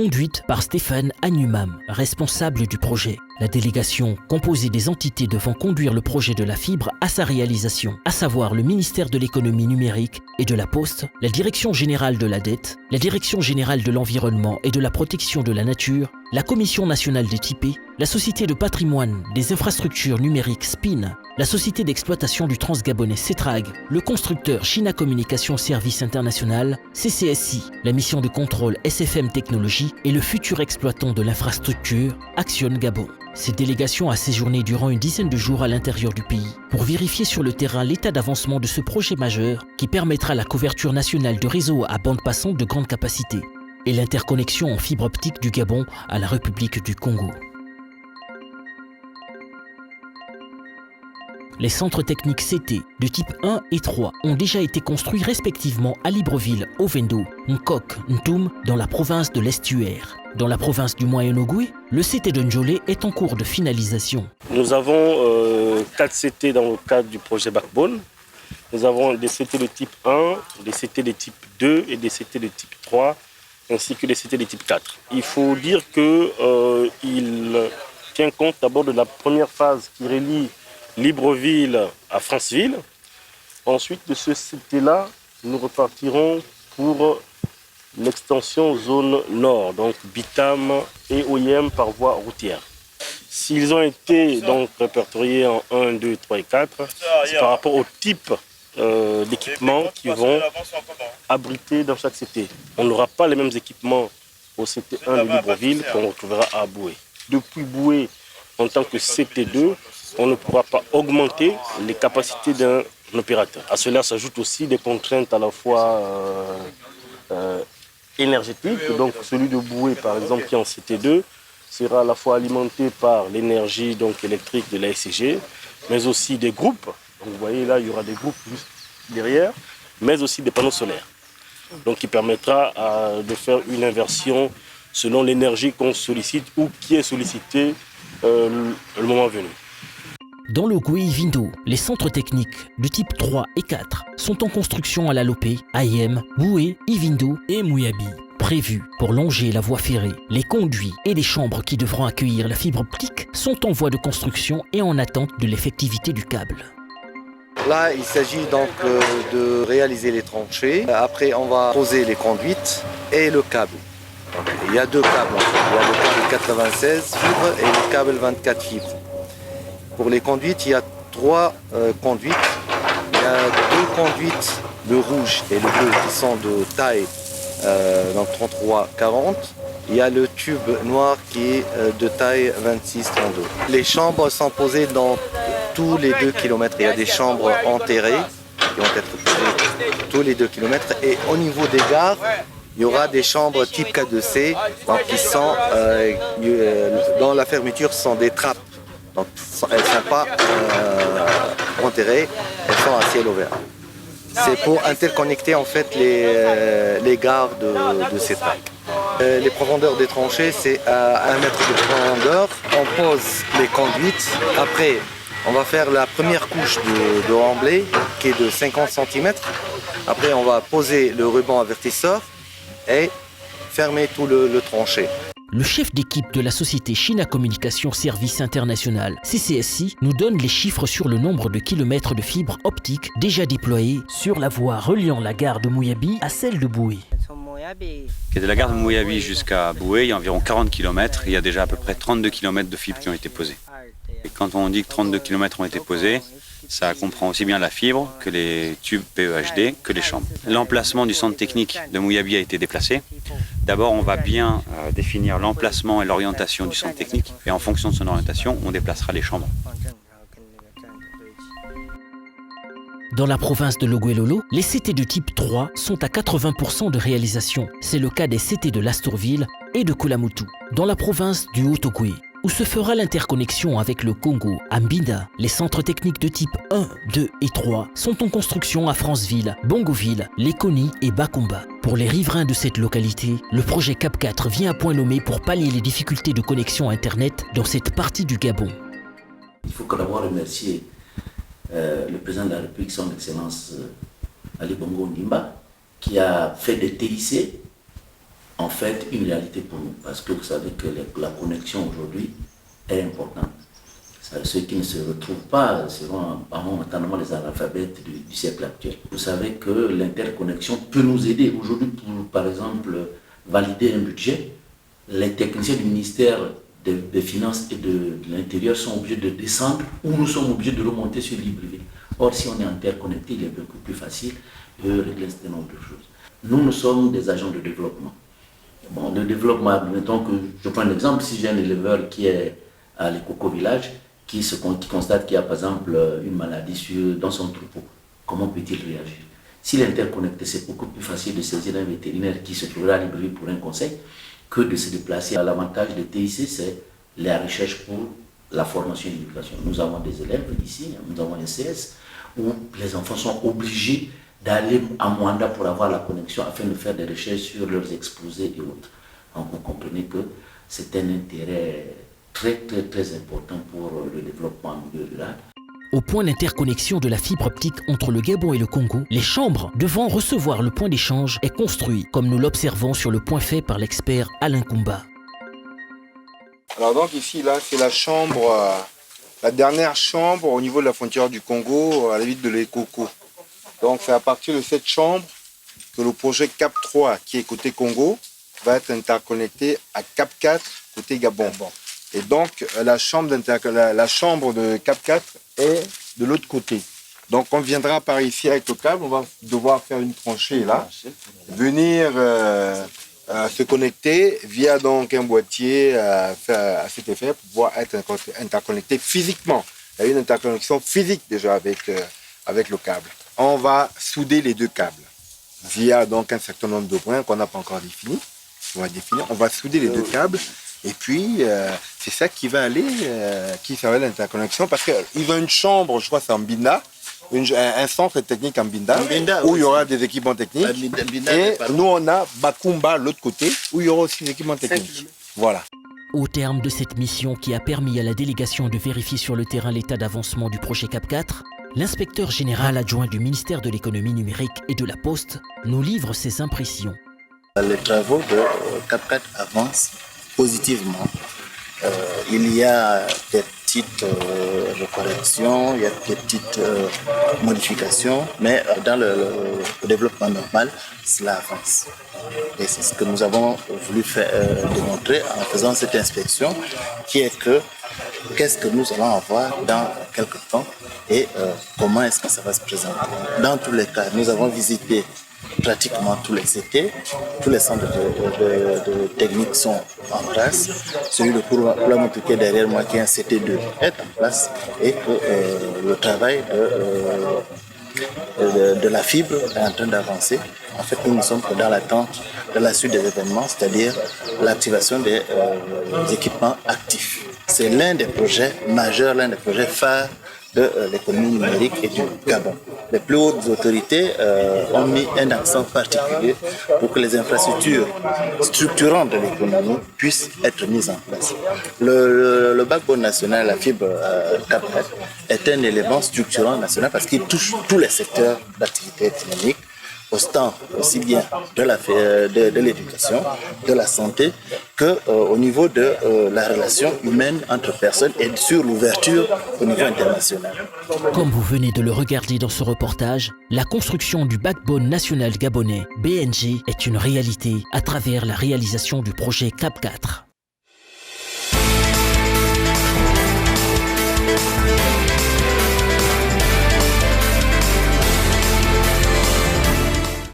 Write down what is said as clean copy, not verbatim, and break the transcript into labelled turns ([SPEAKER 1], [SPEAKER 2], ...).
[SPEAKER 1] conduite par Stéphane Agnumam, responsable du projet. La délégation, composée des entités devant conduire le projet de la fibre à sa réalisation, à savoir le ministère de l'économie numérique et de la Poste, la Direction générale de la dette, la Direction générale de l'environnement et de la protection de la nature, la Commission nationale des typés, la Société de patrimoine des infrastructures numériques SPIN, la Société d'exploitation du Transgabonais CETRAG, le constructeur China Communication Service International, CCSI, la mission de contrôle SFM Technologies et le futur exploitant de l'infrastructure Action Gabon. Cette délégation a séjourné durant une dizaine de jours à l'intérieur du pays pour vérifier sur le terrain l'état d'avancement de ce projet majeur qui permettra la couverture nationale de réseaux à bande passante de grande capacité et l'interconnexion en fibre optique du Gabon à la République du Congo. Les centres techniques CT de type 1 et 3 ont déjà été construits respectivement à Libreville, Ovendo, Nkok, Ntoum dans la province de l'Estuaire. Dans la province du Moyen-Ogooué, le CT de Ndjolé est en cours de finalisation.
[SPEAKER 2] Nous avons 4 CT dans le cadre du projet Backbone. Nous avons des CT de type 1, des CT de type 2 et des CT de type 3, ainsi que des CT de type 4. Il faut dire qu'il tient compte d'abord de la première phase qui relie Libreville à Franceville. Ensuite de ce CT-là, nous repartirons pour l'extension zone nord, donc Bitam et OIM par voie routière. S'ils ont été donc répertoriés en 1, 2, 3 et 4, c'est par rapport au type d'équipements qui vont abriter dans chaque CT. On n'aura pas les mêmes équipements au CT1 de Libreville qu'on retrouvera à Boué. Depuis Boué, en tant que CT2, on ne pourra pas augmenter les capacités d'un opérateur. À cela s'ajoutent aussi des contraintes à la fois énergétiques. Donc celui de Boué, par exemple, qui est en CT2, sera à la fois alimenté par l'énergie électrique de la SCG, mais aussi des groupes. Donc vous voyez là, il y aura des groupes juste derrière, mais aussi des panneaux solaires. Donc qui permettra de faire une inversion selon l'énergie qu'on sollicite ou qui est sollicitée le moment venu.
[SPEAKER 1] Dans le Goué-Vindo, les centres techniques de type 3 et 4 sont en construction à la Lopé, Ayem, Boué, Ivindo et Mouyabi. Prévus pour longer la voie ferrée, les conduits et les chambres qui devront accueillir la fibre optique sont en voie de construction et en attente de l'effectivité du câble.
[SPEAKER 3] Là, il s'agit donc de réaliser les tranchées. Après, on va poser les conduites et le câble. Donc, il y a 2 câbles. Il y a le câble 96 fibres et le câble 24 fibres. Pour les conduites, il y a 3 conduites. Il y a 2 conduites, le rouge et le bleu, qui sont de taille 33-40. Il y a le tube noir qui est de taille 26-32. Les chambres sont posées dans tous les 2 km. Il y a des chambres enterrées qui vont être posées tous les 2 km. Et au niveau des gares, il y aura des chambres type K2C donc qui sont, dans la fermeture, sont des trappes. Donc elles ne sont pas enterrées, elles sont à ciel ouvert. C'est pour interconnecter en fait les gares de ces trappes. Les profondeurs des tranchées, c'est à 1 mètre de profondeur. On pose les conduites. Après, on va faire la première couche de remblai qui est de 50 cm. Après, on va poser le ruban avertisseur et fermer tout le tranché.
[SPEAKER 1] Le chef d'équipe de la société China Communication Service International, CCSI, nous donne les chiffres sur le nombre de kilomètres de fibres optiques déjà déployés sur la voie reliant la gare de Mouyabi à celle de Boué.
[SPEAKER 4] De la gare de Mouyabi jusqu'à Boué, il y a environ 40 km. Il y a déjà à peu près 32 km de fibres qui ont été posées. Et quand on dit que 32 km ont été posés, ça comprend aussi bien la fibre que les tubes PEHD, que les chambres. L'emplacement du centre technique de Mouyabi a été déplacé. D'abord, on va bien définir l'emplacement et l'orientation du centre technique. Et en fonction de son orientation, on déplacera les chambres.
[SPEAKER 1] Dans la province de Loguelolo, les CT de type 3 sont à 80% de réalisation. C'est le cas des CT de Lastourville et de Kulamutu. Dans la province du Haut-Ogooué, où se fera l'interconnexion avec le Congo, à Mbinda, les centres techniques de type 1, 2 et 3 sont en construction à Franceville, Bongoville, Lekoni et Bakumba. Pour les riverains de cette localité, le projet CAP4 vient à point nommé pour pallier les difficultés de connexion Internet dans cette partie du Gabon.
[SPEAKER 5] Il faut d'abord remercier le président de la République, son Excellence Ali Bongo Ondimba, qui a fait des TIC en fait une réalité pour nous, parce que vous savez que la connexion aujourd'hui est importante. Ceux qui ne se retrouvent pas seront notamment les analphabètes du siècle actuel. Vous savez que l'interconnexion peut nous aider aujourd'hui pour, par exemple, valider un budget. Les techniciens du ministère des Finances et de l'Intérieur sont obligés de descendre ou nous sommes obligés de remonter sur Libreville. Or, si on est interconnecté, il est beaucoup plus facile de régler un certain nombre de choses. Nous sommes des agents de développement. Bon, le développement, mettons que je prends un exemple, si j'ai un éleveur qui est à l'éco-village, qui constate qu'il y a par exemple une maladie dans son troupeau, comment peut-il réagir? S'il est interconnecté, c'est beaucoup plus facile de saisir un vétérinaire qui se trouvera à Libreville pour un conseil que de se déplacer. L'avantage de TIC, c'est la recherche pour la formation et l'éducation. Nous avons des élèves ici, nous avons un CS, où les enfants sont obligés d'aller à Mwanda pour avoir la connexion afin de faire des recherches sur leurs exposés et autres. Donc vous comprenez que c'est un intérêt très important pour le développement en milieu rural.
[SPEAKER 1] Au point d'interconnexion de la fibre optique entre le Gabon et le Congo, les chambres devant recevoir le point d'échange est construit, comme nous l'observons sur le point fait par l'expert Alain Koumba.
[SPEAKER 6] Alors donc ici, là, c'est la chambre, la dernière chambre au niveau de la frontière du Congo, à la ville de l'Ekoko. Donc c'est à partir de cette chambre que le projet CAP 3, qui est côté Congo, va être interconnecté à CAP 4, côté Gabon. Et donc la chambre de CAP 4 est de l'autre côté. Donc on viendra par ici avec le câble, on va devoir faire une tranchée là, venir se connecter via donc un boîtier à cet effet pour pouvoir être interconnecté physiquement. Il y a une interconnexion physique déjà avec le câble. On va souder les deux câbles via donc un certain nombre de points qu'on n'a pas encore définis. On va souder les deux câbles et puis c'est ça qui va aller, qui sera l'interconnexion parce qu'ils ont une chambre, je crois c'est en Mbinda, un centre technique en Mbinda où il y aura des équipements techniques. Et nous on a Bakumba l'autre côté où il y aura aussi des équipements techniques. Voilà.
[SPEAKER 1] Au terme de cette mission qui a permis à la délégation de vérifier sur le terrain l'état d'avancement du projet CAP 4, l'inspecteur général adjoint du ministère de l'économie numérique et de la Poste nous livre ses impressions.
[SPEAKER 7] Les travaux de CAP 4 avancent positivement. Il y a des petites corrections, il y a des petites modifications, mais dans le développement normal, cela avance. Et c'est ce que nous avons voulu démontrer en faisant cette inspection, qui est que qu'est-ce que nous allons avoir dans quelques temps et comment est-ce que ça va se présenter. Dans tous les cas, nous avons visité pratiquement tous les CT, tous les centres de techniques sont en place. Celui de Koulamoutou qui est derrière moi, qui est un CT2, est en place et que le travail de la fibre est en train d'avancer. En fait, nous ne sommes que dans l'attente de la suite des événements, c'est-à-dire l'activation des équipements actifs. C'est l'un des projets majeurs, l'un des projets phares de l'économie numérique et du Gabon. Les plus hautes autorités ont mis un accent particulier pour que les infrastructures structurantes de l'économie puissent être mises en place. Le backbone national, la fibre CAP 4, est un élément structurant national parce qu'il touche tous les secteurs d'activité économique, aussi bien de l'éducation, de la santé, qu'au niveau de la relation humaine entre personnes et sur l'ouverture au niveau international.
[SPEAKER 1] Comme vous venez de le regarder dans ce reportage, la construction du backbone national gabonais, BNG, est une réalité à travers la réalisation du projet CAP 4.